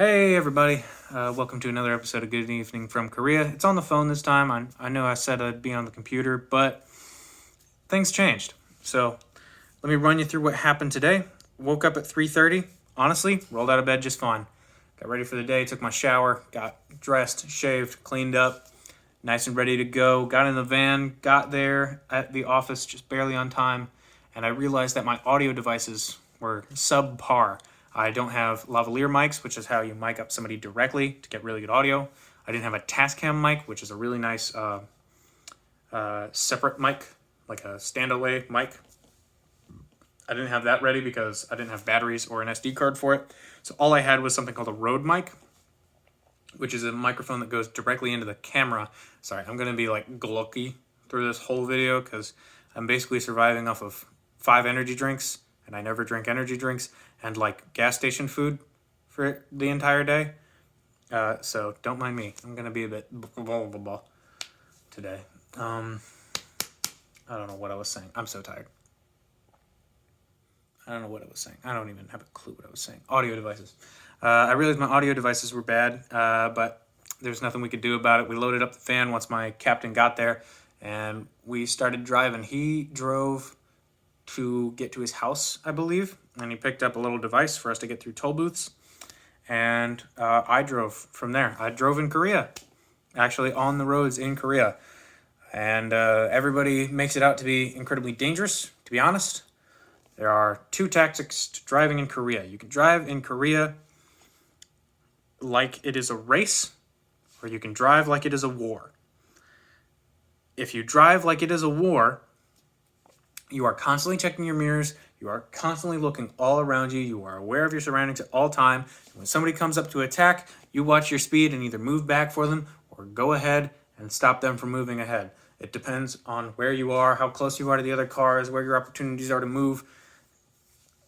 Hey everybody, welcome to another episode of Good Evening from Korea. It's on the phone this time. I know I said I'd be on the computer, but things changed. So let me run you through what happened today. Woke up at 3:30. Honestly, rolled out of bed just fine. Got ready for the day, took my shower, got dressed, shaved, cleaned up, nice and ready to go. Got in the van, got there at the office just barely on time, and I realized that my audio devices were subpar. I don't have lavalier mics, which is how you mic up somebody directly to get really good audio. I didn't have a Tascam mic, which is a really nice separate mic, like a stand-away mic. I didn't have that ready because I didn't have batteries or an SD card for it. So all I had was something called a Rode mic, which is a microphone that goes directly into the camera. Sorry, I'm going to be like glucky through this whole video because I'm basically surviving off of 5 energy drinks, and I never drink energy drinks, and like gas station food for the entire day. So don't mind me. I'm going to be a bit today. I don't know what I was saying. I'm so tired. I don't know what I was saying. I don't even have a clue what I was saying. Audio devices. I realized my audio devices were bad, but there's nothing we could do about it. We loaded up the van once my captain got there, and we started driving. He drove to get to his house, I believe, and he picked up a little device for us to get through toll booths. And I drove from there. I drove in Korea, actually on the roads in Korea. And everybody makes it out to be incredibly dangerous, to be honest. There are 2 tactics to driving in Korea. You can drive in Korea like it is a race, or you can drive like it is a war. If you drive like it is a war, you are constantly checking your mirrors, you are constantly looking all around you, you are aware of your surroundings at all time. When somebody comes up to attack, you watch your speed and either move back for them or go ahead and stop them from moving ahead. It depends on where you are, how close you are to the other cars, where your opportunities are to move.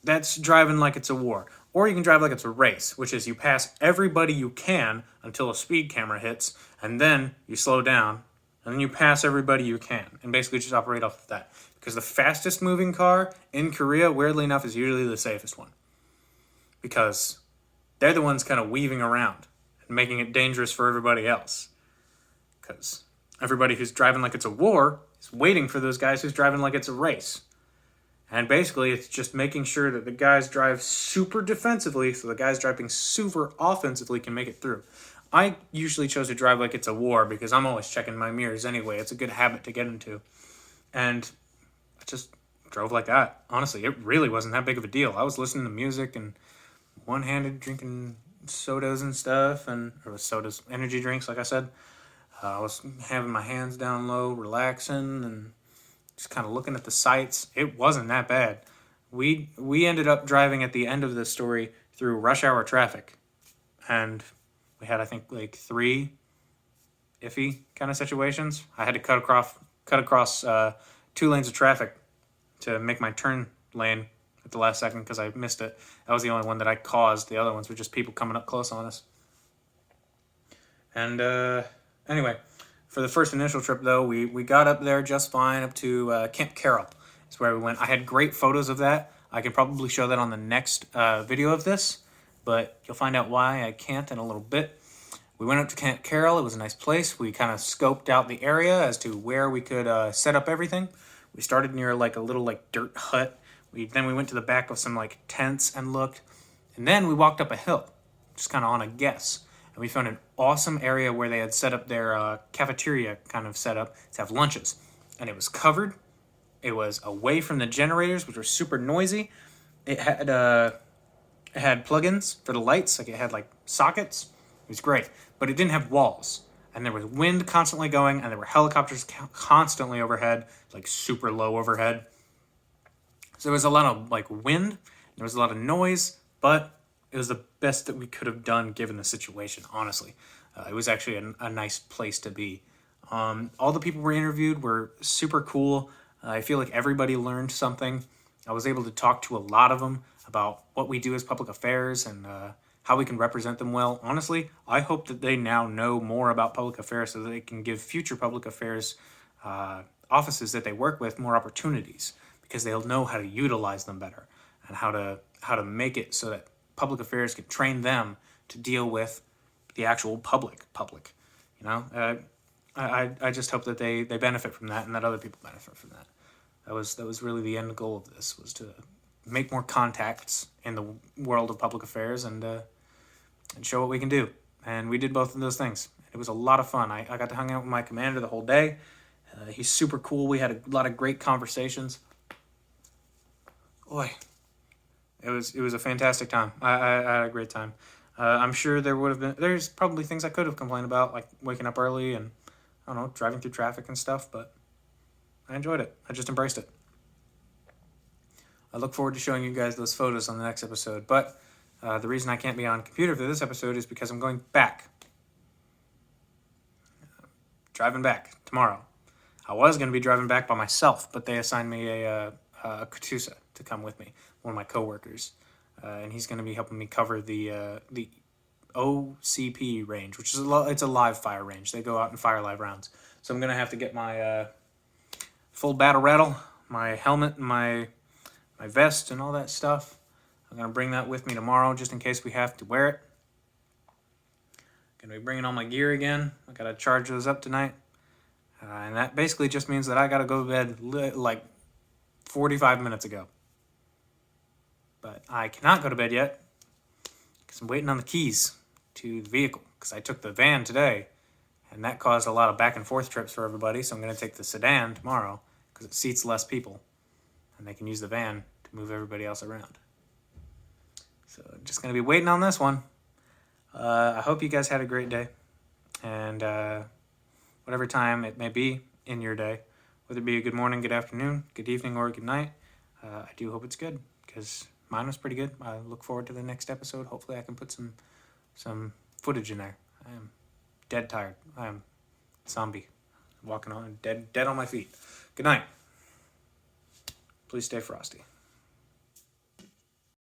That's driving like it's a war. Or you can drive like it's a race, which is you pass everybody you can until a speed camera hits, and then you slow down, and then you pass everybody you can, and basically just operate off of that. Because the fastest moving car in Korea, weirdly enough, is usually the safest one. Because they're the ones kind of weaving around and making it dangerous for everybody else. Because everybody who's driving like it's a war is waiting for those guys who's driving like it's a race. And basically, it's just making sure that the guys drive super defensively so the guys driving super offensively can make it through. I usually chose to drive like it's a war because I'm always checking my mirrors anyway. It's a good habit to get into. And I just drove like that. Honestly, it really wasn't that big of a deal. I was listening to music and one-handed drinking sodas and stuff, or sodas, energy drinks, like I said. I was having my hands down low, relaxing, and just kind of looking at the sights. It wasn't that bad. We ended up driving at the end of the story through rush hour traffic, and we had, I think, like 3 iffy kind of situations. I had to cut across 2 lanes of traffic to make my turn lane at the last second because I missed it. That was the only one that I caused. The other ones were just people coming up close on us. And anyway, for the first initial trip, though, we got up there just fine, up to Camp Carroll. Is where we went. I had great photos of that. I could probably show that on the next video of this, but you'll find out why I can't in a little bit. We went up to Camp Carroll. It was a nice place. We kind of scoped out the area as to where we could set up everything. We started near like a little like dirt hut. Then we went to the back of some like tents and looked, and then we walked up a hill, just kind of on a guess. And we found an awesome area where they had set up their cafeteria kind of setup to have lunches. And it was covered. It was away from the generators, which were super noisy. It had plugins for the lights, like it had like sockets. It was great, but it didn't have walls. And there was wind constantly going, and there were helicopters constantly overhead, like super low overhead. So there was a lot of like wind, there was a lot of noise, but it was the best that we could have done given the situation, honestly. It was actually a nice place to be. All the people we interviewed were super cool. I feel like everybody learned something. I was able to talk to a lot of them about what we do as public affairs and how we can represent them well. Honestly, I hope that they now know more about public affairs so that they can give future public affairs offices that they work with more opportunities, because they'll know how to utilize them better and how to make it so that public affairs can train them to deal with the actual public. You know, I just hope that they benefit from that and that other people benefit from that. That was really the end goal of this, was to make more contacts in the world of public affairs and show what we can do. And we did both of those things. It was a lot of fun. I got to hang out with my commander the whole day. He's super cool. We had a lot of great conversations. Boy, it was a fantastic time. I had a great time. I'm sure there's probably things I could have complained about, like waking up early and, I don't know, driving through traffic and stuff, but I enjoyed it. I just embraced it. I look forward to showing you guys those photos on the next episode, but the reason I can't be on computer for this episode is because I'm going back. Driving back tomorrow. I was going to be driving back by myself, but they assigned me a Katusa to come with me, one of my coworkers, and he's going to be helping me cover the OCP range, which is it's a live fire range. They go out and fire live rounds. So I'm going to have to get my full battle rattle, my helmet, and my vest, and all that stuff. I'm going to bring that with me tomorrow just in case we have to wear it. Going to be bringing all my gear again. I got to charge those up tonight. And that basically just means that I got to go to bed like 45 minutes ago. But I cannot go to bed yet because I'm waiting on the keys to the vehicle, because I took the van today and that caused a lot of back and forth trips for everybody. So I'm going to take the sedan tomorrow because it seats less people and they can use the van to move everybody else around. So just going to be waiting on this one. I hope you guys had a great day, and whatever time it may be in your day, whether it be a good morning, good afternoon, good evening, or good night, I do hope it's good, because mine was pretty good. I look forward to the next episode. Hopefully I can put some footage in there. I am dead tired. I am zombie, walking on dead on my feet. Good night. Please stay frosty.